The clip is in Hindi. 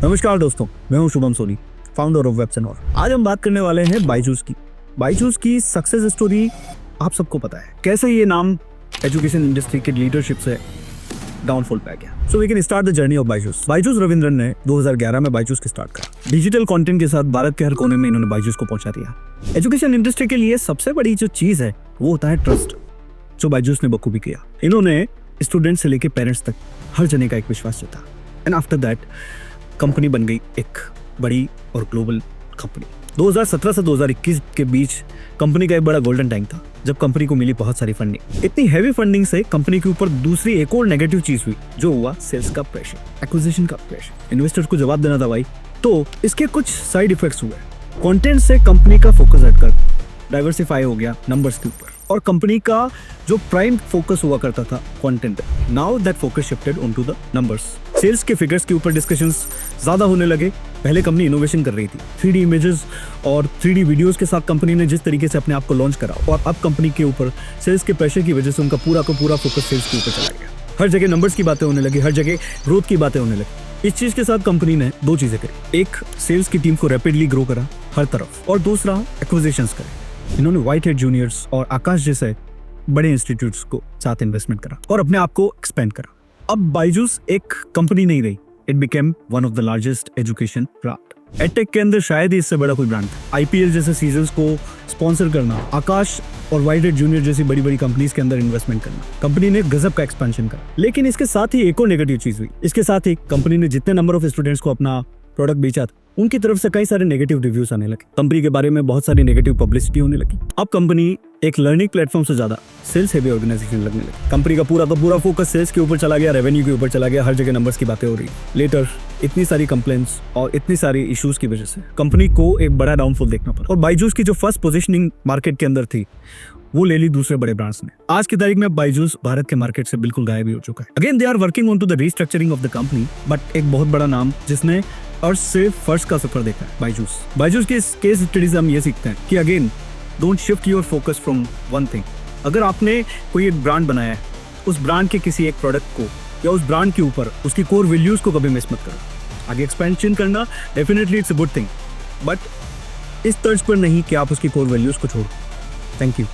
नमस्कार दोस्तों, मैं हूं Shubham Soni, founder of webs and all. आज हम बात करने वाले हैं बायजूस की। बायजूस की सक्सेस स्टोरी आप सबको पता है, कैसे ये नाम एजुकेशन इंडस्ट्री के लीडरशिप से डाउनफॉल पे आ गया। So we can start the journey of Byju's. Byju's Raveendran ने 2011 में बायजूस की स्टार्ट करा। डिजिटल कंटेंट के साथ भारत के हर कोने में इन्होंने बायजूस को पहुंचा दिया। एजुकेशन इंडस्ट्री के लिए सबसे बड़ी जो चीज है वो होता है ट्रस्ट, जो बायजूस ने बखूबी किया। इन्होंने स्टूडेंट से लेके पेरेंट्स तक हर जने का एक विश्वास जीता। एंड आफ्टर दैट कंपनी बन गई एक बड़ी और ग्लोबल कंपनी। 2017 से 2021 के बीच कंपनी का एक बड़ा गोल्डन टाइम था, जब कंपनी को मिली बहुत सारी फंडिंग। इतनी हैवी फंडिंग से कंपनी के ऊपर दूसरी एक और नेगेटिव चीज हुई, जो हुआ सेल्स का प्रेशर, एक्विजिशन का प्रेशर। इन्वेस्टर्स को जवाब देना था भाई, तो इसके कुछ साइड इफेक्ट्स हुए। कंटेंट से कंपनी का फोकस हटकर डाइवर्सिफाई हो गया नंबर्स के ऊपर, और कंपनी का जो प्राइम फोकस हुआ करता था content, now that focus shifted on to the numbers. Sales के फिगर्स के ऊपर डिस्कशंस ज्यादा होने लगे। पहले कंपनी इनोवेशन कर रही थी, 3D इमेजेस और 3D वीडियोस के साथ कंपनी ने जिस तरीके से अपने आप को लॉन्च करा, और अब कंपनी के ऊपर सेल्स के प्रेशर की वजह से उनका पूरा फोकस सेल्स के ऊपर चला गया। हर जगह नंबर्स की बातें होने लगी, हर जगह ग्रोथ की बातें होने लगी। इस चीज के साथ कंपनी ने दो चीजें करी, एक सेल्स की टीम को रैपिडली ग्रो करा हर तरफ, और दूसरा एक्विजिशंस करे। इन्होंने व्हाइट हेड जूनियर्स और आकाश जैसे बड़े इंस्टीट्यूट्स को साथ इन्वेस्टमेंट करा और अपने आप को एक्सपेंड करा। अब बायजूस एक कंपनी नहीं रही, it became one of the largest education brand. Edtech के अंदर शायद ही इससे बड़ा कोई ब्रांड था। IPL जैसे सीजन्स को स्पॉन्सर करना, आकाश और व्हाइट हेड जूनियर जैसी बड़ी बड़ी कंपनीज के अंदर इन्वेस्टमेंट करना, कंपनी ने गजब का एक्सपेंशन करा। लेकिन इसके साथ ही एक और नेगेटिव चीज हुई। इसके साथ ही कंपनी ने जितने नंबर ऑफ स्टूडेंट्स को अपना प्रोडक्ट बेचा था, उनकी तरफ से कई सारे नेगेटिव रिव्यूज आने लगे। कंपनी के बारे में बहुत सारी नेगेटिव पब्लिसिटी होने लगी। अब कंपनी एक लर्निंग प्लेटफॉर्म से ज्यादा सेल्स हेवी ऑर्गेनाइजेशन लगने लगी। कंपनी का पूरा फोकस सेल्स के ऊपर चला गया, रेवेन्यू के ऊपर चला गया, हर जगह नंबर्स की बातें हो रही। लेटर इतनी सारी कंप्लेंट्स और इतनी सारी इश्यूज की वजह से कंपनी को एक बड़ा डाउनफॉल देखना पड़ा, और बायजूस की जो फर्स्ट पोजीशनिंग मार्केट के अंदर थी, वो ले ली दूसरे बड़े ब्रांड्स ने। आज की तारीख में बायजूस भारत के मार्केट से बिल्कुल गायब ही हो चुका है। Again they are working on to the restructuring of the company, but एक बहुत बड़ा नाम जिसने अर्श से फर्श का सफर देखा है, बायजूस। बायजूस के केस स्टडी से हम ये सीखते हैं कि again don't shift your focus from one thing. अगर आपने कोई एक ब्रांड बनाया है, उस ब्रांड के किसी एक प्रोडक्ट को या उस ब्रांड के ऊपर उसकी कोर वैल्यूज को कभी मिस मत करो। आगे एक्सपेंशन करना definitely it's a good thing, but इस तर्ज पर नहीं कि आप उसकी कोर वैल्यूज को छोड़ो। Thank you.